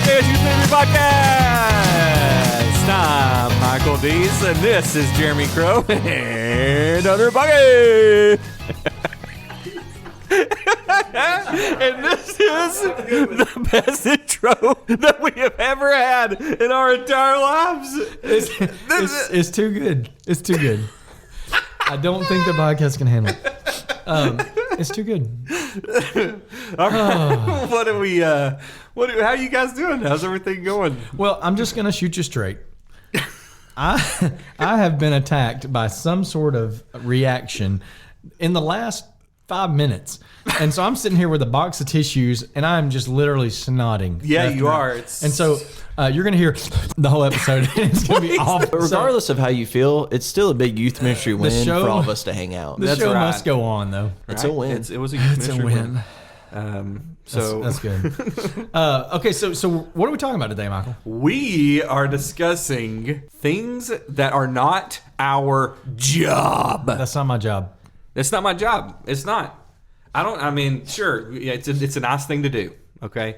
Podcast, Youth Ministry Podcast. I'm Michael Dees, and this is Jeremy Crow and Hunter Bucky. And this is the best intro that we have ever had in our entire lives. It's too good. It's too good. I don't think the podcast can handle it. It's too good. All right. What are we? How are you guys doing? How's everything going? Well, I'm just gonna shoot you straight. I have been attacked by some sort of reaction in the last 5 minutes, and so I'm sitting here with a box of tissues, and I'm just literally snotting. Yeah, you are. And so you're gonna hear the whole episode, and it's gonna be awful. But regardless of how you feel, it's still a big youth ministry win for all of us to hang out. The show must go on, though. It's a win. It was a youth ministry win. So that's good. Okay, so what are we talking about today, Michael? We are discussing things that are not our job. That's not my job. It's not my job. It's not. Sure, yeah, it's a nice thing to do. Okay,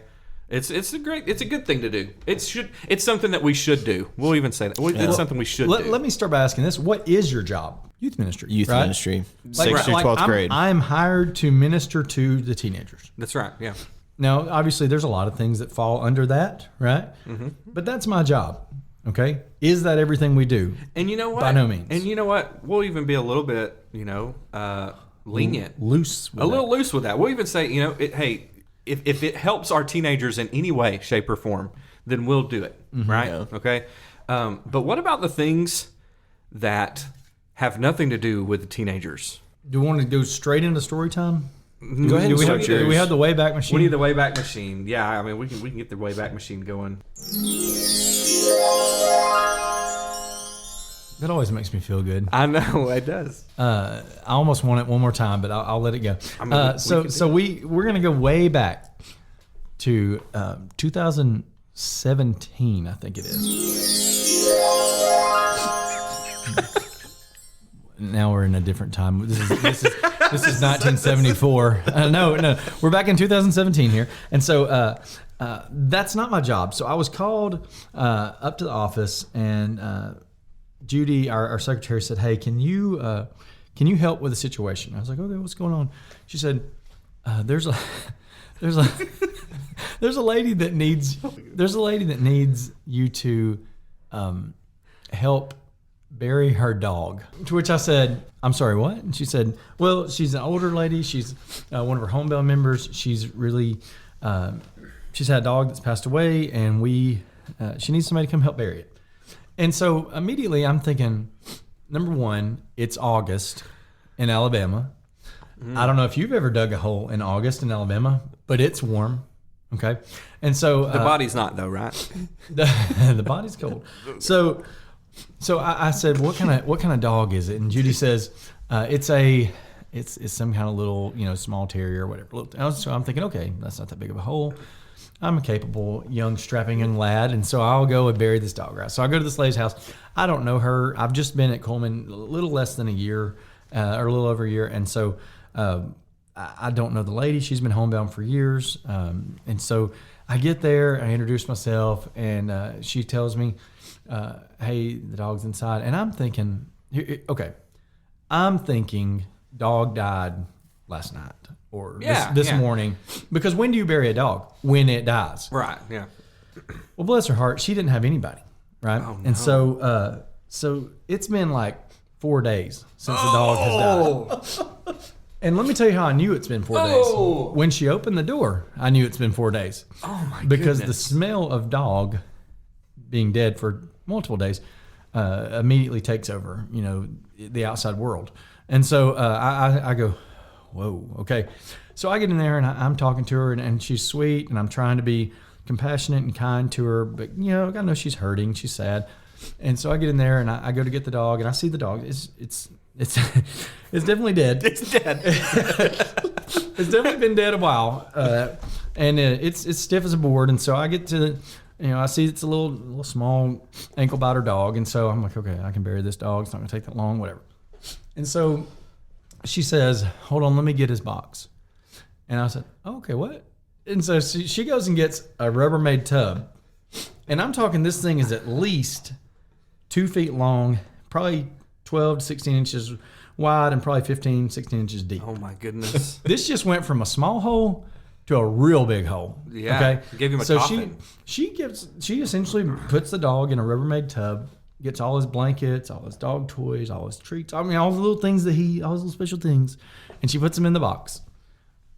it's a good thing to do. It's something that we should do. We'll even say that. It's something we should do. Let me start by asking this: what is your job? Youth ministry. Youth right? ministry, 6th through 12th grade. I'm hired to minister to the teenagers. That's right. Yeah. Now, obviously, there's a lot of things that fall under that, right? Mm-hmm. But that's my job. Okay, is that everything we do? And you know what? By no means. And you know what? We'll even be a little bit, lenient, loose, little loose with that. We'll even say, hey, if it helps our teenagers in any way, shape, or form, then we'll do it, right? Yeah. Okay. But what about the things that have nothing to do with the teenagers? Do we want to go straight into story time? Go ahead. Do we have the Wayback Machine? We need the Wayback Machine. Yeah, I mean, we can get the Wayback Machine going. That always makes me feel good. I know it does. I almost want it one more time, but I'll let it go. We're gonna go way back to 2017, I think it is. Now we're in a different time. This is 1974. No, we're back in 2017 here, and so that's not my job. So I was called up to the office, and Judy, our secretary, said, "Hey, can you help with a situation?" I was like, "Okay, what's going on?" She said, "There's a lady that needs you to help bury her dog." To which I said, "I'm sorry, what?" And she said, "Well, she's an older lady. She's one of our homebound members. She's really she's had a dog that's passed away, and she needs somebody to come help bury it." And so immediately I'm thinking, number one, it's August in Alabama. I don't know if you've ever dug a hole in August in Alabama, but it's warm. Okay. And so the body's not though, right? The body's cold. So I said, what kind of dog is it? And Judy says, it's some kind of little, small terrier or whatever. So I'm thinking, okay, that's not that big of a hole. I'm a capable, strapping young lad, and so I'll go and bury this dog, right? So I go to this lady's house. I don't know her. I've just been at Coleman a little less than a year, or a little over a year, and so I don't know the lady. She's been homebound for years, and so I get there, I introduce myself, and she tells me, hey, the dog's inside, and I'm thinking, dog died last night. Or this morning, because when do you bury a dog? When it dies, right? Yeah. Well, bless her heart, she didn't have anybody, right? Oh, no. And so it's been like 4 days since the dog has died. And let me tell you how I knew it's been 4 days. When she opened the door, I knew it's been 4 days. Oh my Because goodness. the smell of dog being dead for multiple days immediately takes over, the outside world. And so I go, whoa, okay. So I get in there and I'm talking to her and she's sweet and I'm trying to be compassionate and kind to her, but I know she's hurting, she's sad. And so I get in there and I go to get the dog and I see the dog. It's definitely dead. It's dead. It's definitely been dead a while. And it's stiff as a board. And so I get to, I see it's a little small ankle biter dog. And so I'm like, okay, I can bury this dog. It's not gonna take that long, whatever. And so she says, hold on, let me get his box. And I said, oh, okay, what? And so she goes and gets a Rubbermaid tub And I'm talking this thing is at least 2 feet long, probably 12 to 16 inches wide, and probably 15, 16 inches deep. Oh my goodness. This just went from a small hole to a real big hole. Yeah. Okay. Gave him a so coffin. she essentially puts the dog in a Rubbermaid tub, gets all his blankets, all his dog toys, all his treats. I mean, all the little things all his little special things, and she puts them in the box.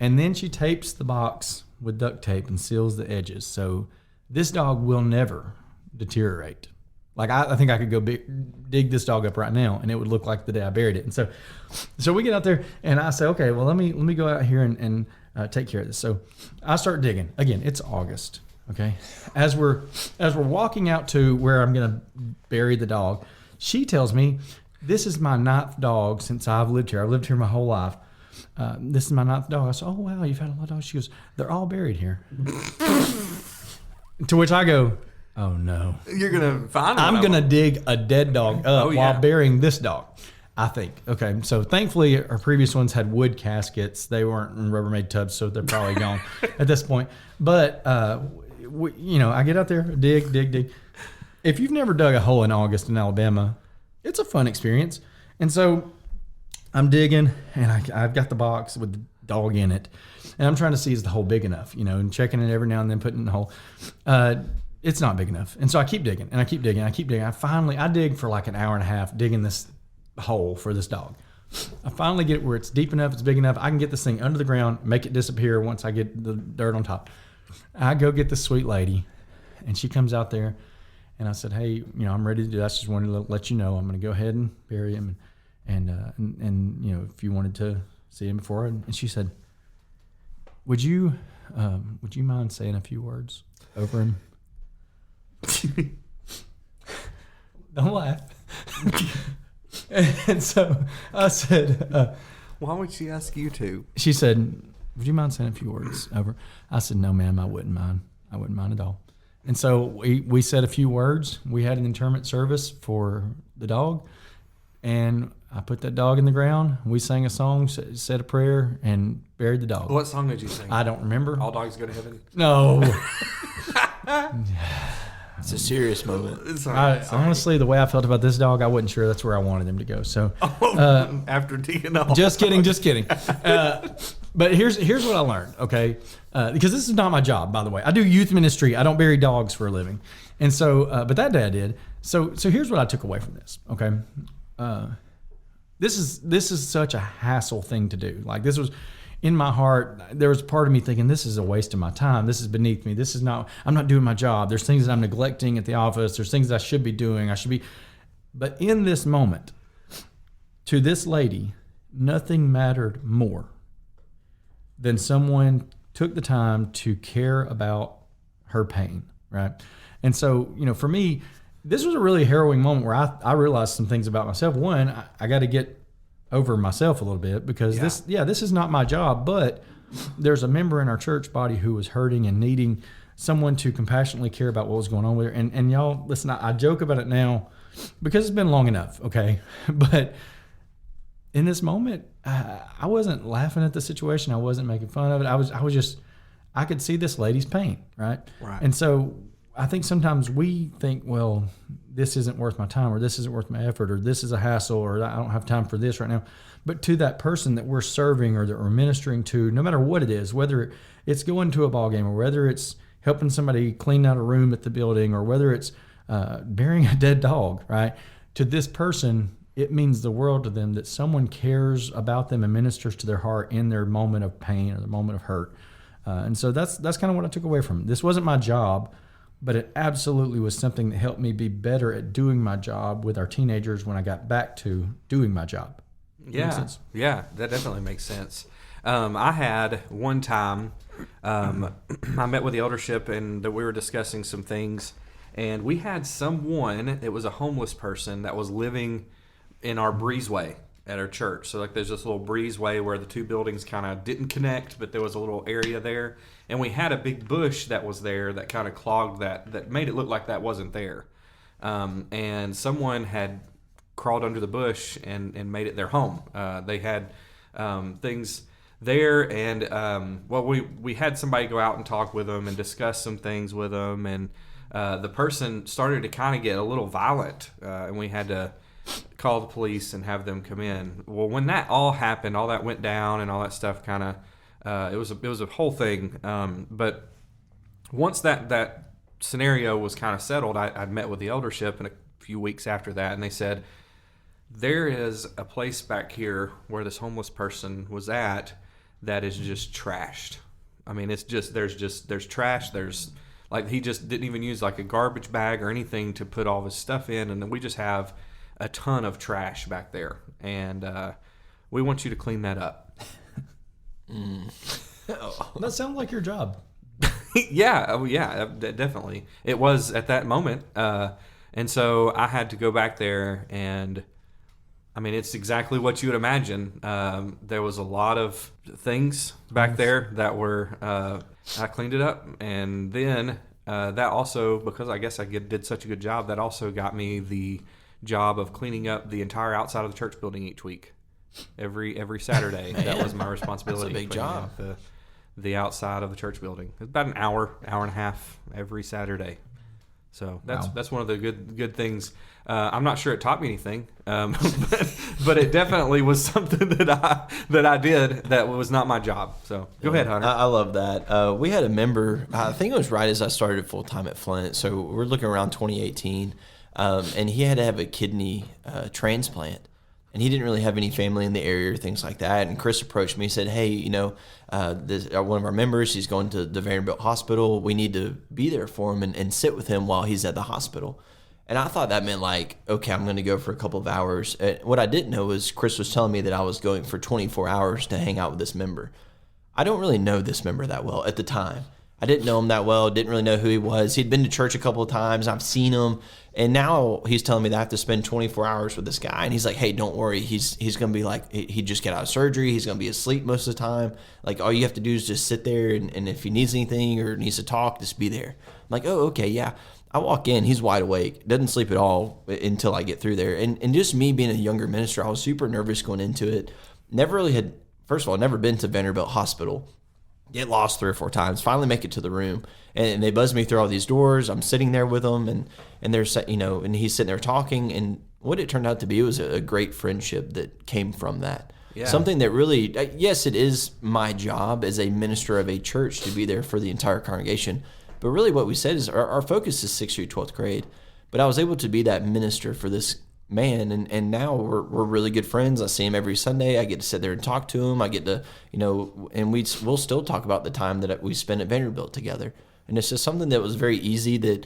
And then she tapes the box with duct tape and seals the edges. So this dog will never deteriorate. Like I think I could go dig this dog up right now, and it would look like the day I buried it. And so we get out there, and I say, okay, well let me go out here and take care of this. So I start digging. Again, it's August. Okay, as we're walking out to where I'm gonna bury the dog, she tells me, "This is my 9th dog since I've lived here. I've lived here my whole life. This is my 9th dog." I said, "Oh wow, you've had a lot of dogs." She goes, "They're all buried here." To which I go, "Oh no, You're gonna find one I'm of gonna them. dig a dead dog up Oh, yeah. while burying this dog." I think. Okay, so thankfully our previous ones had wood caskets. They weren't in Rubbermaid tubs, so they're probably gone at this point. But I get out there, dig. If you've never dug a hole in August in Alabama, it's a fun experience. And so I'm digging, and I've got the box with the dog in it, and I'm trying to see is the hole big enough, and checking it every now and then, putting it in the hole. It's not big enough, and so I keep digging, and I keep digging. I dig for like an hour and a half digging this hole for this dog. I finally get it where it's deep enough, it's big enough. I can get this thing under the ground, make it disappear once I get the dirt on top. I go get this sweet lady, and she comes out there, and I said, "Hey, I'm ready to do that. I just wanted to let you know I'm going to go ahead and bury him, and if you wanted to see him before." And she said, "Would you mind saying a few words over him?" Don't laugh. And so I said, Why would she ask you to? she said, "Would you mind saying a few words over?" I said, "No, ma'am, I wouldn't mind. I wouldn't mind at all." And so we said a few words. We had an interment service for the dog, and I put that dog in the ground. We sang a song, said a prayer, and buried the dog. What song did you sing? I don't remember. All dogs go to heaven. No. It's a serious moment. Sorry. Honestly, the way I felt about this dog, I wasn't sure that's where I wanted him to go. So After digging up. just kidding. But here's what I learned, okay? Because this is not my job, by the way. I do youth ministry. I don't bury dogs for a living. And so, but that day I did. So here's what I took away from this, okay? This is such a hassle thing to do. Like, this was in my heart. There was part of me thinking, this is a waste of my time. This is beneath me. I'm not doing my job. There's things that I'm neglecting at the office. There's things that I should be doing. But in this moment, to this lady, nothing mattered more than someone took the time to care about her pain, right? And so, for me, this was a really harrowing moment where I realized some things about myself. One, I got to get over myself a little bit because this is not my job, but there's a member in our church body who was hurting and needing someone to compassionately care about what was going on with her. And y'all, listen, I joke about it now because it's been long enough, okay? But in this moment, I wasn't laughing at the situation. I wasn't making fun of it. I could see this lady's pain, right? Right. And so I think sometimes we think, well, this isn't worth my time, or this isn't worth my effort, or this is a hassle, or I don't have time for this right now. But to that person that we're serving or that we're ministering to, no matter what it is, whether it's going to a ball game, or whether it's helping somebody clean out a room at the building, or whether it's burying a dead dog, right? To this person, it means the world to them that someone cares about them and ministers to their heart in their moment of pain or their moment of hurt. And so that's kind of what I took away from it. This wasn't my job, but it absolutely was something that helped me be better at doing my job with our teenagers when I got back to doing my job. Yeah, that definitely makes sense. I had one time, I met with the eldership and we were discussing some things, and we had someone, it was a homeless person that was living in our breezeway at our church. So like there's this little breezeway where the two buildings kind of didn't connect, but there was a little area there. And we had a big bush that was there that kind of clogged that made it look like that wasn't there. And someone had crawled under the bush and made it their home. They had things there, and we had somebody go out and talk with them and discuss some things with them, and the person started to kind of get a little violent, and we had to call the police and have them come in. Well, when that all happened, all that went down and all that stuff kind of, it was a whole thing. But once that scenario was kind of settled, I met with the eldership in a few weeks after that, and they said, there is a place back here where this homeless person was at that is just trashed. I mean, it's just there's trash. There's like he just didn't even use like a garbage bag or anything to put all his stuff in, and then we just have a ton of trash back there, and we want you to clean that up. That sounds like your job. Yeah, definitely. It was at that moment, and so I had to go back there, and I mean, it's exactly what you would imagine. There was a lot of things back there that were. I cleaned it up, and then that also, because I guess I did such a good job, that also got me the job of cleaning up the entire outside of the church building each week. Every Saturday, that was my responsibility. That's a big job. The outside of the church building. It's about an hour and a half every Saturday. So that's one of the good things. I'm not sure it taught me anything, but it definitely was something that I did that was not my job. So go ahead, Hunter. I love that. We had a member, I think it was right as I started full time at Flint. So we're looking around 2018, and he had to have a kidney transplant. And he didn't really have any family in the area or things like that. And Chris approached me and said, hey, one of our members, he's going to the Vanderbilt Hospital. We need to be there for him and sit with him while he's at the hospital. And I thought that meant like, okay, I'm going to go for a couple of hours. And what I didn't know was Chris was telling me that I was going for 24 hours to hang out with this member. I don't really know this member that well at the time. I didn't know him that well, didn't really know who he was. He'd been to church a couple of times. I've seen him. And now he's telling me that I have to spend 24 hours with this guy. And he's like, hey, don't worry. He's going to be like, he just got out of surgery. He's going to be asleep most of the time. Like, all you have to do is just sit there. And if he needs anything or needs to talk, just be there. I'm like, oh, okay, yeah. I walk in. He's wide awake. Doesn't sleep at all until I get through there. And just me being a younger minister, I was super nervous going into it. First of all, never been to Vanderbilt Hospital. Get lost 3 or 4 times, finally make it to the room, and they buzz me through all these doors. I'm sitting there with them, and they're, and he's sitting there talking, and what it turned out to be was a great friendship that came from that. Yeah. Something that really, yes, it is my job as a minister of a church to be there for the entire congregation, but really what we said is our focus is 6th through 12th grade, but I was able to be that minister for this man, and now we're really good friends. I see him every Sunday. I get to sit there and talk to him. I get to, and we'll still talk about the time that we spent at Vanderbilt together. And it's just something that was very easy, that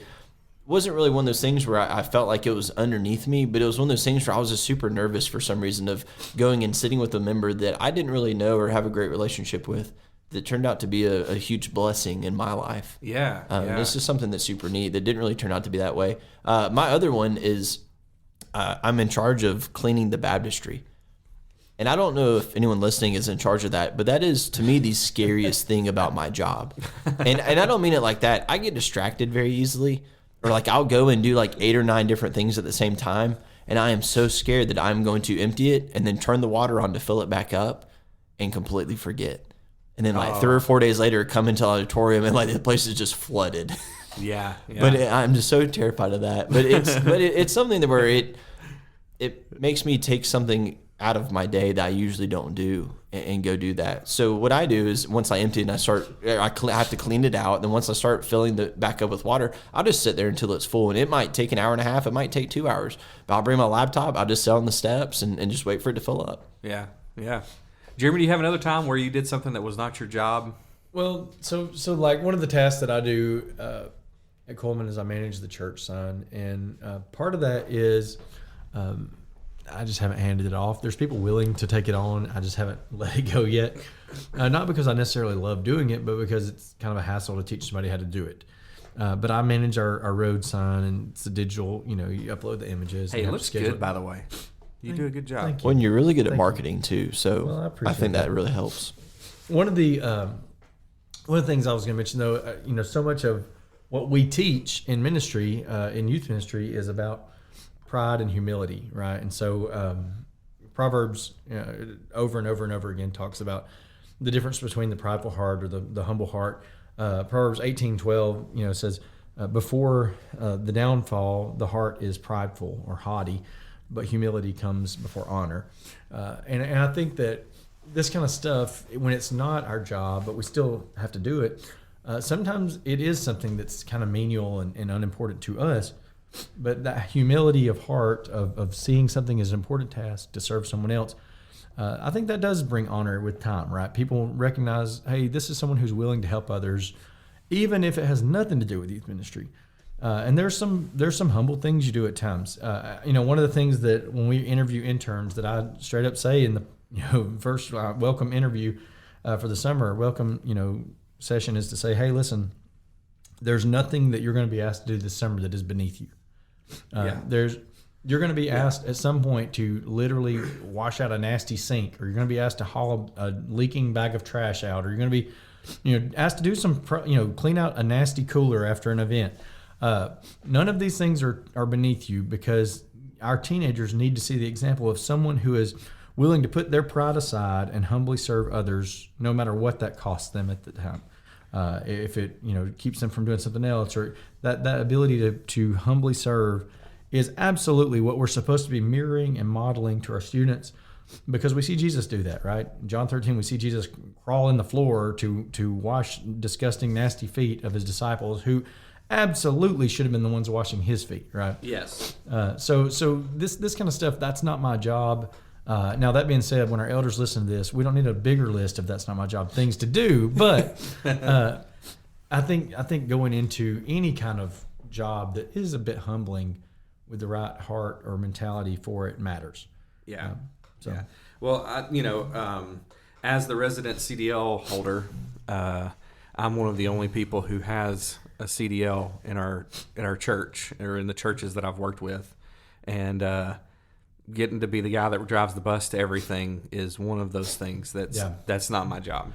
wasn't really one of those things where I felt like it was underneath me, but it was one of those things where I was just super nervous for some reason of going and sitting with a member that I didn't really know or have a great relationship with, that turned out to be a huge blessing in my life. Yeah. It's just something that's super neat that didn't really turn out to be that way. My other one is, I'm in charge of cleaning the baptistry. And I don't know if anyone listening is in charge of that, but that is, to me, the scariest thing about my job. And I don't mean it like that. I get distracted very easily. Or like I'll go and do like 8 or 9 different things at the same time. And I am so scared that I'm going to empty it and then turn the water on to fill it back up and completely forget. And then like 3 or 4 days later, come into the auditorium and like the place is just flooded. Yeah. But I'm just so terrified of that. But it's something that where it makes me take something out of my day that I usually don't do and go do that. So what I do is once I empty it and I have to clean it out. And then once I start filling it back up with water, I'll just sit there until it's full. And it might take an hour and a half. It might take 2 hours. But I'll bring my laptop. I'll just sit on the steps and just wait for it to fill up. Yeah. Jeremy, do you have another time where you did something that was not your job? Well, so like one of the tasks that I do at Coleman is I manage the church sign. And part of that is I just haven't handed it off. There's people willing to take it on. I just haven't let it go yet. Not because I necessarily love doing it, but because it's kind of a hassle to teach somebody how to do it. But I manage our road sign, and it's a digital, you upload the images. Hey, it looks good, by the way. You do a good job. Well, and you're really good at marketing too, so I think that really helps. One of the things I was going to mention, though, so much of what we teach in ministry, in youth ministry, is about pride and humility, right? And so Proverbs over and over and over again talks about the difference between the prideful heart or the humble heart. Proverbs 18:12, says, before the downfall, the heart is prideful or haughty, but humility comes before honor. And I think that this kind of stuff, when it's not our job, but we still have to do it, sometimes it is something that's kind of menial and unimportant to us. But that humility of heart, of seeing something as an important task to serve someone else, I think that does bring honor with time, right? People recognize, hey, this is someone who's willing to help others, even if it has nothing to do with youth ministry. And there's some humble things you do at times. One of the things that when we interview interns that I straight up say in the first welcome interview for the summer welcome session is to say, hey, listen, there's nothing that you're going to be asked to do this summer that is beneath you. You're going to be asked at some point to literally wash out a nasty sink, or you're going to be asked to haul a leaking bag of trash out, or you're going to be asked to do some clean out a nasty cooler after an event. None of these things are beneath you, because our teenagers need to see the example of someone who is willing to put their pride aside and humbly serve others, no matter what that costs them at the time. If it keeps them from doing something else, or that ability to humbly serve is absolutely what we're supposed to be mirroring and modeling to our students, because we see Jesus do that, right? John 13, we see Jesus crawl in the floor to wash disgusting, nasty feet of his disciples, who absolutely should have been the ones washing his feet, right? Yes. So this kind of stuff, that's not my job. Now, that being said, when our elders listen to this, we don't need a bigger list of that's not my job things to do. But I think going into any kind of job that is a bit humbling with the right heart or mentality for it matters. Yeah. Yeah. Well, as the resident CDL holder, I'm one of the only people who has a CDL in our church, or in the churches that I've worked with, and getting to be the guy that drives the bus to everything is one of those things that's not my job.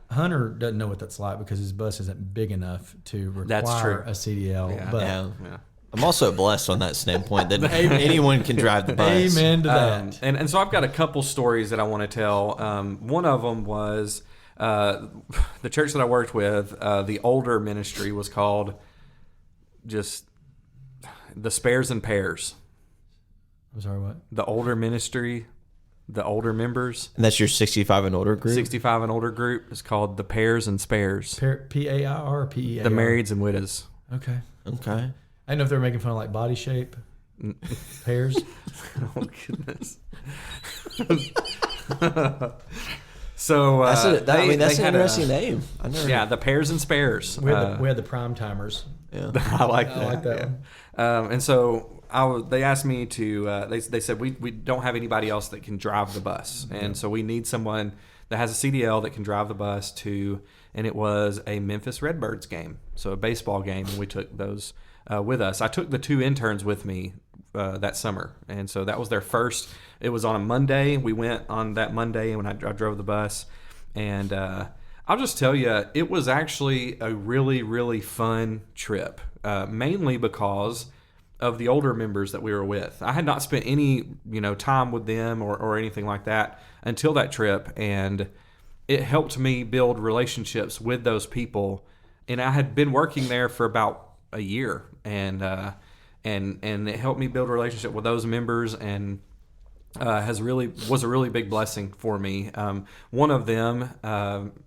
Hunter doesn't know what that's like because his bus isn't big enough to require a CDL. Yeah. But Yeah. I'm also blessed on that standpoint that anyone can drive the bus. Amen to that. And so I've got a couple stories that I want to tell. One of them was the church that I worked with. The older ministry was called just the Spares and Pairs. I'm sorry, what? The older ministry, the older members. And that's your 65 and older group? 65 and older group is called the Pairs and Spares. P-A-I-R or P-E-A-R? The Marrieds and Widows. Okay. Okay. I didn't know if they were making fun of like body shape. Pairs. Oh, goodness. So that's an interesting name. The Pairs and Spares. We had the prime timers. Yeah. I like that. I like that one. And so they asked me to. They said we don't have anybody else that can drive the bus, and so we need someone that has a CDL that can drive the bus to. And it was a Memphis Redbirds game, so a baseball game, and we took those with us. I took the two interns with me that summer, and so that was their first. It was on a Monday. We went on that Monday when I drove the bus, and I'll just tell you, it was actually a really, really fun trip, mainly because of the older members that we were with. I had not spent any time with them or anything like that until that trip, and it helped me build relationships with those people. And I had been working there for about a year, and it helped me build a relationship with those members, and was a really big blessing for me. One of them,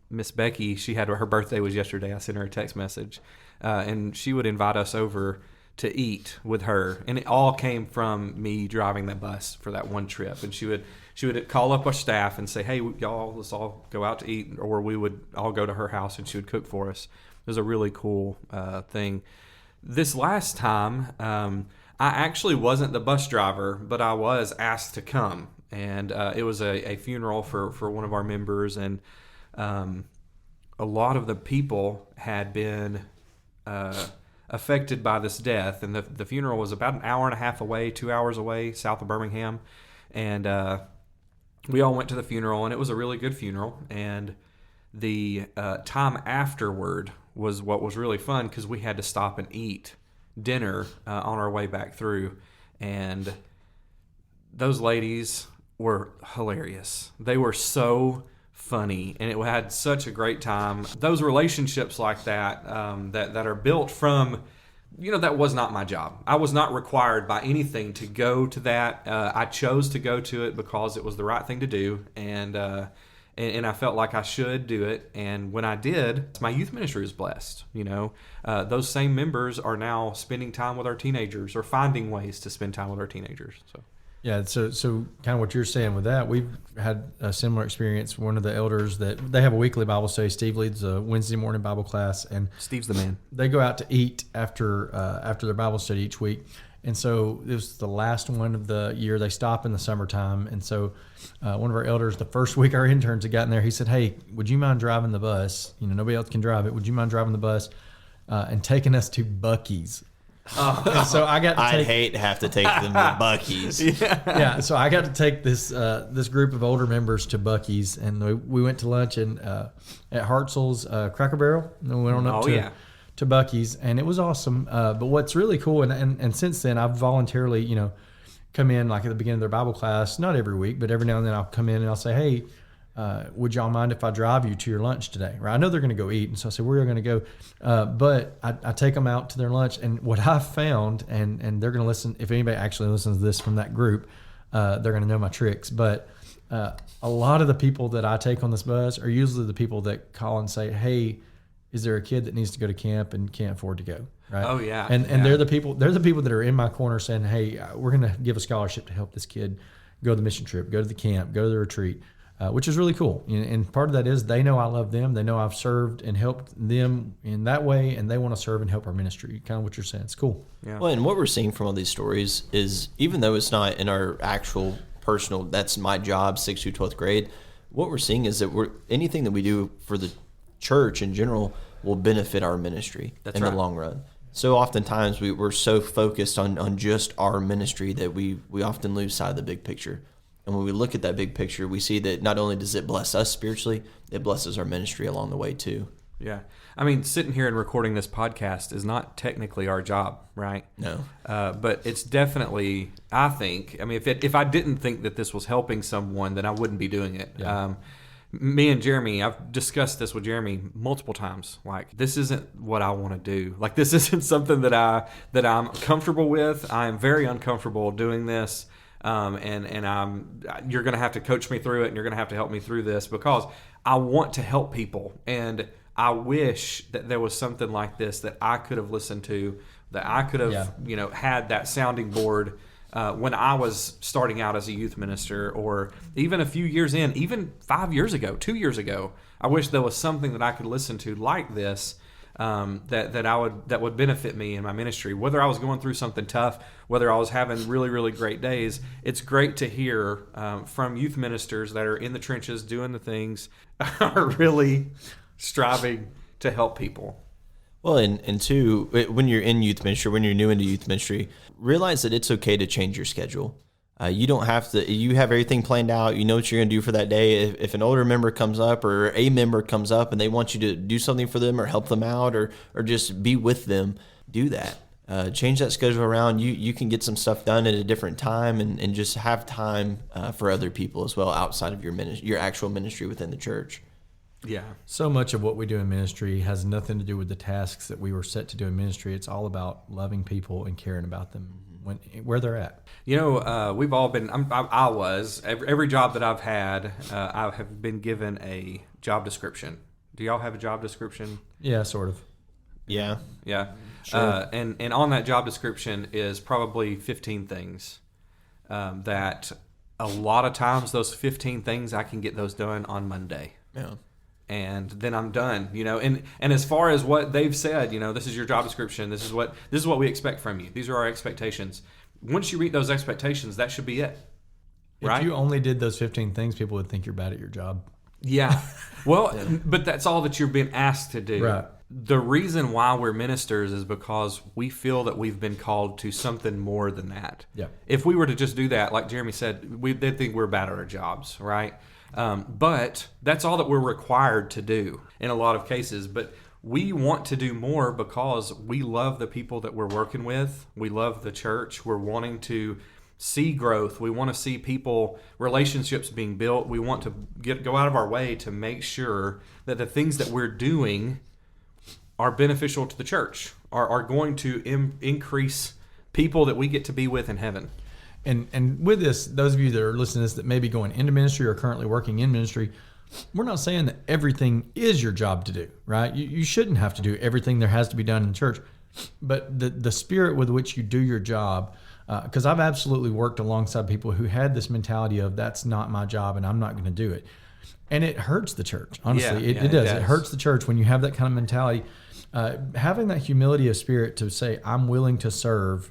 Miss Becky, her birthday was yesterday. I sent her a text message, and she would invite us over to eat with her, and it all came from me driving that bus for that one trip. And she would call up our staff and say, "Hey, y'all, let's all go out to eat," or we would all go to her house and she would cook for us. It was a really cool thing. This last time, I actually wasn't the bus driver, but I was asked to come, and it was a funeral for one of our members, and a lot of the people had been affected by this death, and the funeral was about an hour and a half away, 2 hours away, south of Birmingham, and we all went to the funeral, and it was a really good funeral, and the time afterward was what was really fun, because we had to stop and eat dinner on our way back through, and those ladies were hilarious. They were so funny, and it had such a great time. Those relationships like that that are built from that was not my job. I was not required by anything to go to that. I chose to go to it because it was the right thing to do, and I felt like I should do it. And when I did, my youth ministry was blessed. Those same members are now spending time with our teenagers, or finding ways to spend time with our teenagers. So. Yeah, so kind of what you're saying with that, we've had a similar experience. One of the elders that they have a weekly Bible study. Steve leads a Wednesday morning Bible class, and Steve's the man. They go out to eat after their Bible study each week. And so it was the last one of the year. They stop in the summertime. And so one of our elders, the first week our interns had gotten there, he said, "Hey, would you mind driving the bus? Nobody else can drive it. Would you mind driving the bus and taking us to Buc-ee's?" And so I got to I'd hate to have to take them to Buc-ee's. Yeah, so I got to take this group of older members to Buc-ee's, and we went to lunch at Hartzell's Cracker Barrel, and we went on up to Buc-ee's, and it was awesome. But what's really cool, and since then I've voluntarily, come in like at the beginning of their Bible class, not every week, but every now and then I'll come in and I'll say, "Hey, would y'all mind if I drive you to your lunch today?" Right? I know they're going to go eat, and so I said, "We're going to go," but I take them out to their lunch, and what I've found, and they're going to listen. If anybody actually listens to this from that group, they're going to know my tricks. But a lot of the people that I take on this bus are usually the people that call and say, "Hey, is there a kid that needs to go to camp and can't afford to go?" Right? Oh yeah. And they're the people that are in my corner saying, "Hey, we're going to give a scholarship to help this kid go to the mission trip, go to the camp, go to the retreat." Which is really cool. And part of that is they know I love them. They know I've served and helped them in that way, and they want to serve and help our ministry. Kind of what you're saying. It's cool. Yeah. Well, and what we're seeing from all these stories is, even though it's not in our actual personal, that's my job, 6th through 12th grade, what we're seeing is that anything that we do for the church in general will benefit our ministry in the long run. So oftentimes we're so focused on just our ministry that we often lose sight of the big picture. And when we look at that big picture, we see that not only does it bless us spiritually, it blesses our ministry along the way too. Yeah. I mean, sitting here and recording this podcast is not technically our job, right? No. But it's definitely, I think, if I didn't think that this was helping someone, then I wouldn't be doing it. Yeah. Me and Jeremy, I've discussed this with Jeremy multiple times. Like, this isn't what I want to do. Like, this isn't something that I'm comfortable with. I am very uncomfortable doing this. And you're going to have to coach me through it, and you're going to have to help me through this, because I want to help people. And I wish that there was something like this that I could have listened to, that I could have, had that sounding board when I was starting out as a youth minister, or even a few years in, even 5 years ago, 2 years ago. I wish there was something that I could listen to like this. That would benefit me in my ministry, whether I was going through something tough, whether I was having really, really great days. It's great to hear from youth ministers that are in the trenches doing the things, are really striving to help people. Well, and two, when you're in youth ministry, when you're new into youth ministry, realize that it's okay to change your schedule. You don't have to. You have everything planned out. You know what you're going to do for that day. If an older member comes up, or a member comes up, and they want you to do something for them, or help them out, or just be with them, do that. Change that schedule around. You can get some stuff done at a different time, and just have time for other people as well, outside of your actual ministry within the church. Yeah. So much of what we do in ministry has nothing to do with the tasks that we were set to do in ministry. It's all about loving people and caring about them where they're at. We've all been, every job that I've had, I have been given a job description. Do y'all have a job description? Yeah, sort of. Yeah. Yeah. Sure. And on that job description is probably 15 things that a lot of times those 15 things, I can get those done on Monday. Yeah. And then I'm done, and as far as what they've said, this is your job description. This is what we expect from you. These are our expectations. Once you meet those expectations, that should be it. Right? If you only did those 15 things, people would think you're bad at your job. Yeah. Well, but that's all that you're being asked to do. Right. The reason why we're ministers is because we feel that we've been called to something more than that. Yeah. If we were to just do that, like Jeremy said, they'd think we're bad at our jobs, right? But that's all that we're required to do in a lot of cases. But we want to do more because we love the people that we're working with. We love the church. We're wanting to see growth. We want to see relationships being built. We want to go out of our way to make sure that the things that we're doing are beneficial to the church, are going to increase people that we get to be with in heaven. And with this, those of you that are listening to this that may be going into ministry or currently working in ministry, we're not saying that everything is your job to do, right? You shouldn't have to do everything there has to be done in church. But the spirit with which you do your job, because I've absolutely worked alongside people who had this mentality of that's not my job and I'm not going to do it. And it hurts the church, honestly. It does. It hurts the church when you have that kind of mentality. Having that humility of spirit to say, I'm willing to serve.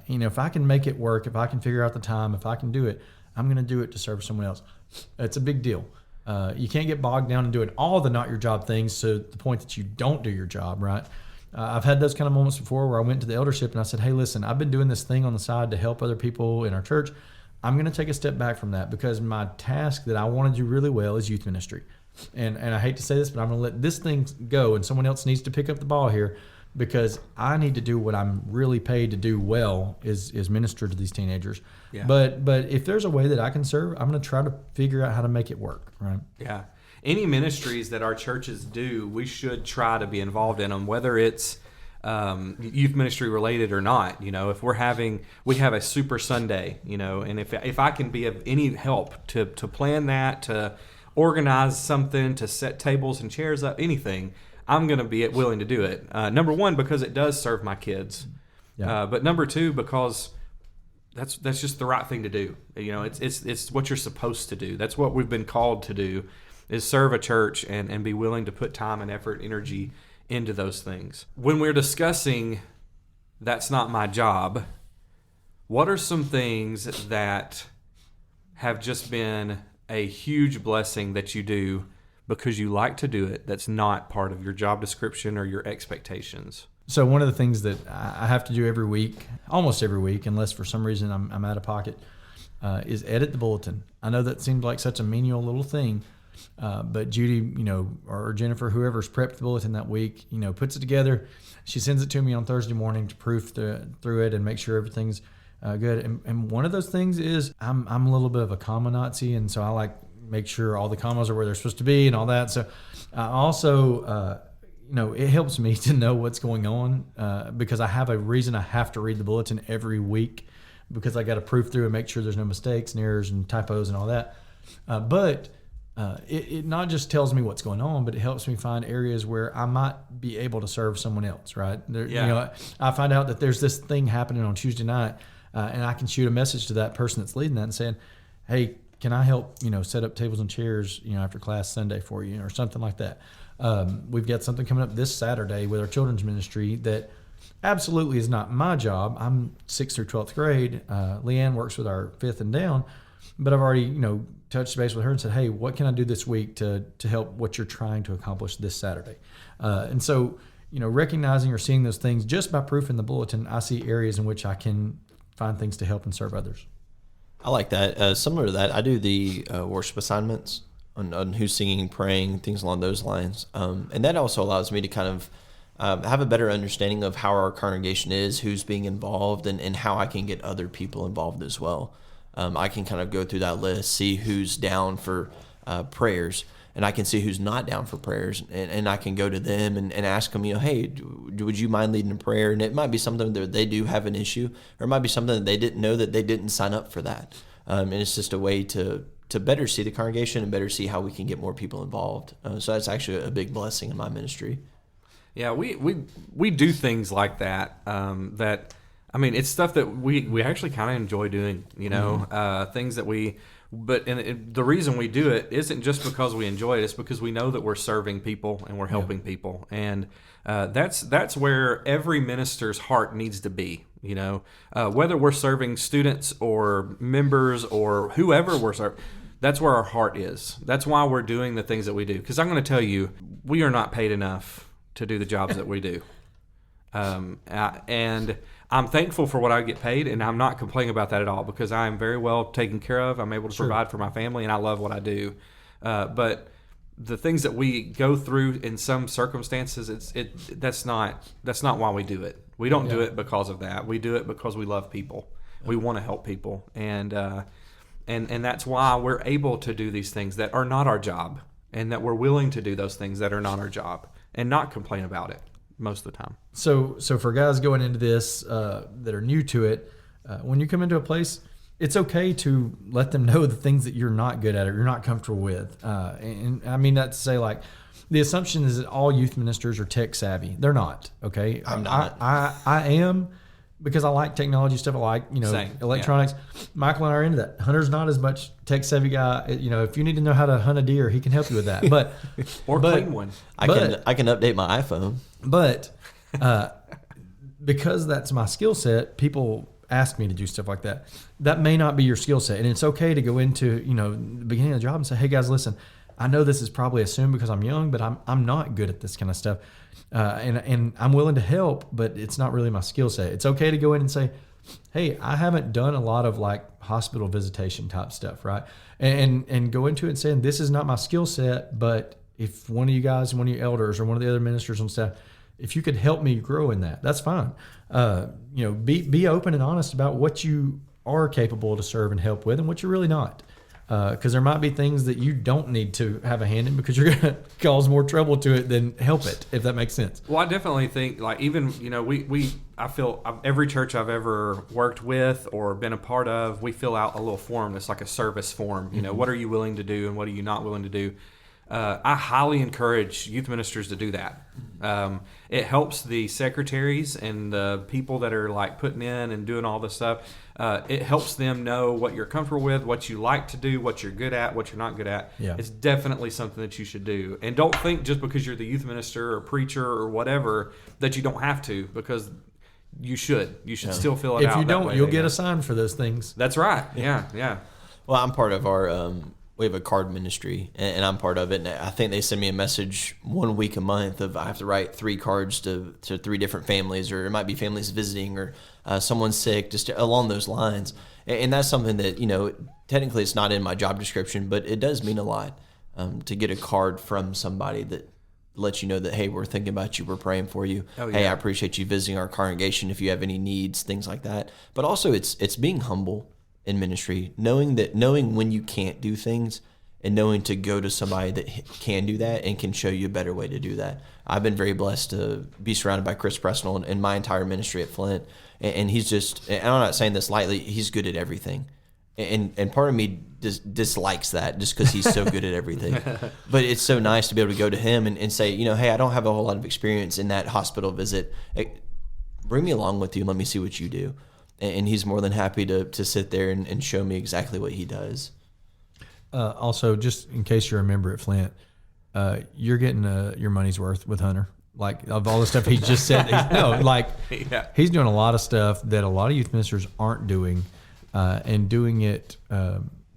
If I can make it work, if I can figure out the time, if I can do it, I'm going to do it to serve someone else. It's a big deal. You can't get bogged down and doing all the not your job things to the point that you don't do your job, right? I've had those kind of moments before where I went to the eldership and I said, hey, listen, I've been doing this thing on the side to help other people in our church. I'm going to take a step back from that because my task that I want to do really well is youth ministry. And I hate to say this, but I'm going to let this thing go and someone else needs to pick up the ball here because I need to do what I'm really paid to do well is minister to these teenagers. Yeah. But if there's a way that I can serve, I'm going to try to figure out how to make it work, right? Yeah. Any ministries that our churches do, we should try to be involved in them, whether it's youth ministry related or not. If we have a Super Sunday, and if I can be of any help to plan that, to organize something, to set tables and chairs up, anything, I'm going to be willing to do it. Number one, because it does serve my kids. Yeah. But number two, because that's just the right thing to do. It's what you're supposed to do. That's what we've been called to do, is serve a church and be willing to put time and effort, energy into those things. When we're discussing that's not my job, what are some things that have just been a huge blessing that you do because you like to do it that's not part of your job description or your expectations? So one of the things that I have to do every week, almost every week, unless for some reason I'm out of pocket, is edit the bulletin. I know that seems like such a menial little thing, but Judy, or Jennifer, whoever's prepped the bulletin that week, puts it together. She sends it to me on Thursday morning to proof through it and make sure everything's good. And one of those things is I'm a little bit of a comma Nazi, and so I like make sure all the commas are where they're supposed to be and all that. So I also, it helps me to know what's going on because I have a reason I have to read the bulletin every week because I got to proof through and make sure there's no mistakes and errors and typos and all that. But it not just tells me what's going on, but it helps me find areas where I might be able to serve someone else, right? I find out that there's this thing happening on Tuesday night, and I can shoot a message to that person that's leading that and saying, hey, can I help, set up tables and chairs, after class Sunday for you or something like that. We've got something coming up this Saturday with our children's ministry that absolutely is not my job. I'm 6th through 12th grade. Leanne works with our 5th and down, but I've already, touched base with her and said, hey, what can I do this week to help what you're trying to accomplish this Saturday? And so, recognizing or seeing those things just by proofing the bulletin, I see areas in which I can find things to help and serve others. I like that. Similar to that, I do the worship assignments on who's singing, praying, things along those lines. And that also allows me to kind of have a better understanding of how our congregation is, who's being involved, and how I can get other people involved as well. I can kind of go through that list, see who's down for prayers, and I can see who's not down for prayers, and I can go to them and ask them, hey, would you mind leading a prayer? And it might be something that they do have an issue, or it might be something that they didn't know that they didn't sign up for that. And it's just a way to better see the congregation and better see how we can get more people involved. So that's actually a big blessing in my ministry. Yeah, we do things like that. It's stuff that we actually kind of enjoy doing. Things that the reason we do it isn't just because we enjoy it. It's because we know that we're serving people and we're helping people, and that's where every minister's heart needs to be. Whether we're serving students or members or whoever we're serving, that's where our heart is. That's why we're doing the things that we do. Because I'm going to tell you, we are not paid enough to do the jobs that we do. And I'm thankful for what I get paid, and I'm not complaining about that at all because I am very well taken care of. I'm able to provide for my family, and I love what I do. But the things that we go through in some circumstances, that's not why we do it. We don't do it because of that. We do it because we love people. We want to help people, and that's why we're able to do these things that are not our job, and that we're willing to do those things that are not our job, and not complain about it. most of the time. So for guys going into this that are new to it, when you come into a place, it's okay to let them know the things that you're not good at or you're not comfortable with. And I mean that to say, like, the assumption is that all youth ministers are tech savvy. They're not. Okay, I'm not. I am, because I like technology stuff. I like Same, electronics. Yeah. Michael and I are into that. Hunter's not as much tech savvy guy. If you need to know how to hunt a deer, he can help you with that. But Clean one. I can update my iPhone. But because that's my skill set, people ask me to do stuff like that. That may not be your skill set, and it's okay to go into the beginning of the job and say, "Hey guys, listen, I know this is probably assumed because I'm young, but I'm not good at this kind of stuff, and I'm willing to help, but it's not really my skill set." It's okay to go in and say, "Hey, I haven't done a lot of like hospital visitation type stuff, right?" And go into it and saying, "This is not my skill set, but if one of you guys, one of your elders, or one of the other ministers on staff, if you could help me grow in that, that's fine." Be open and honest about what you are capable to serve and help with and what you're really not. Because there might be things that you don't need to have a hand in because you're going to cause more trouble to it than help it, if that makes sense. Well, I definitely think, like, even, I feel every church I've ever worked with or been a part of, we fill out a little form that's like a service form. What are you willing to do and what are you not willing to do? I highly encourage youth ministers to do that. It helps the secretaries and the people that are like putting in and doing all this stuff. It helps them know what you're comfortable with, what you like to do, what you're good at, what you're not good at. Yeah. It's definitely something that you should do. And don't think just because you're the youth minister or preacher or whatever that you don't have to, because you should. You should still fill it out. If you don't, you'll get assigned for those things. That's right. Yeah. Well, I'm part of our we have a card ministry, and I'm part of it. And I think they send me a message 1 week a month of I have to write 3 cards to 3 different families, or it might be families visiting, or someone's sick, just along those lines. And that's something that, technically it's not in my job description, but it does mean a lot to get a card from somebody that lets you know that, hey, we're thinking about you, we're praying for you. Oh, yeah. Hey, I appreciate you visiting our congregation if you have any needs, things like that. But also it's being humble in ministry, knowing when you can't do things and knowing to go to somebody that can do that and can show you a better way to do that. I've been very blessed to be surrounded by Chris Presnell and my entire ministry at Flint. And he's just, and I'm not saying this lightly, he's good at everything. And part of me dislikes that just because he's so good at everything. But it's so nice to be able to go to him and say, hey, I don't have a whole lot of experience in that hospital visit. Bring me along with you and let me see what you do. And he's more than happy to sit there and show me exactly what he does. Also, just in case you're a member at Flint, you're getting your money's worth with Hunter. Like, of all the stuff he just said. He's doing a lot of stuff that a lot of youth ministers aren't doing, and doing it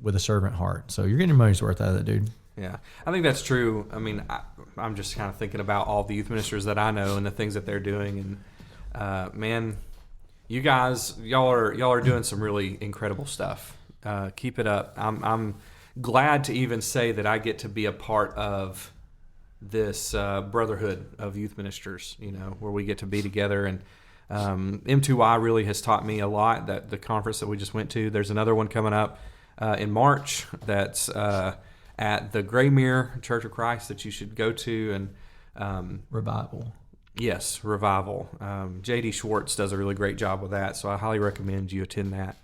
with a servant heart. So you're getting your money's worth out of that, dude. Yeah, I think that's true. I mean, I'm just kind of thinking about all the youth ministers that I know and the things that they're doing. And, man, you guys, y'all are doing some really incredible stuff. Keep it up. I'm glad to even say that I get to be a part of this brotherhood of youth ministers. Where we get to be together. And M2Y really has taught me a lot. That the conference that we just went to. There's another one coming up in March. That's at the Graymere Church of Christ that you should go to. And Revival. Yes, Revival. J.D. Schwartz does a really great job with that, so I highly recommend you attend that.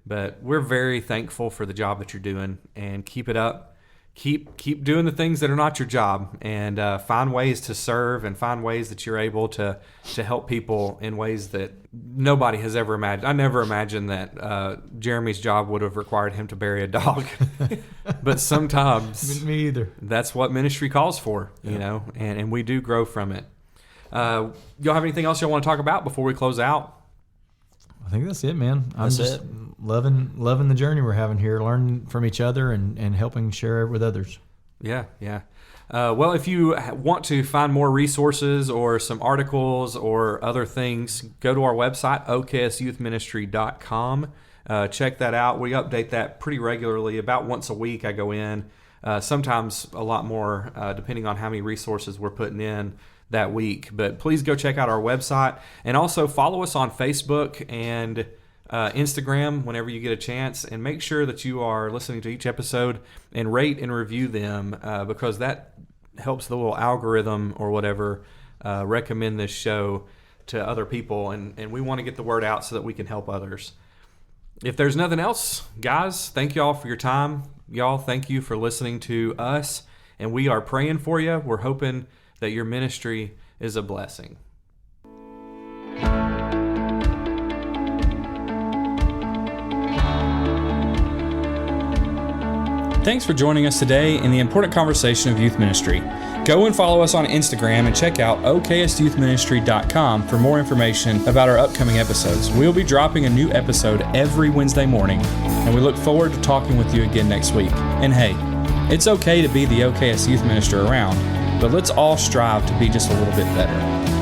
But we're very thankful for the job that you're doing, and keep it up. Keep doing the things that are not your job, and find ways to serve and find ways that you're able to help people in ways that nobody has ever imagined. I never imagined that Jeremy's job would have required him to bury a dog. But sometimes me either. That's what ministry calls for, and we do grow from it. Y'all have anything else y'all want to talk about before we close out? I think that's it, man. I'm just loving the journey we're having here, learning from each other and helping share it with others. Yeah. Well, if you want to find more resources or some articles or other things, go to our website, oksyouthministry.com. Check that out. We update that pretty regularly. About once a week I go in, sometimes a lot more, depending on how many resources we're putting in that week. But please go check out our website, and also follow us on Facebook and Instagram whenever you get a chance, and make sure that you are listening to each episode and rate and review them, because that helps the little algorithm or whatever recommend this show to other people, and we want to get the word out so that we can help others. If there's nothing else, guys, thank y'all for your time. Y'all, thank you for listening to us, and we are praying for you. We're hoping that your ministry is a blessing. Thanks for joining us today in the important conversation of youth ministry. Go and follow us on Instagram and check out oksyouthministry.com for more information about our upcoming episodes. We'll be dropping a new episode every Wednesday morning, and we look forward to talking with you again next week. And hey, it's okay to be the OKS youth minister around, but let's all strive to be just a little bit better.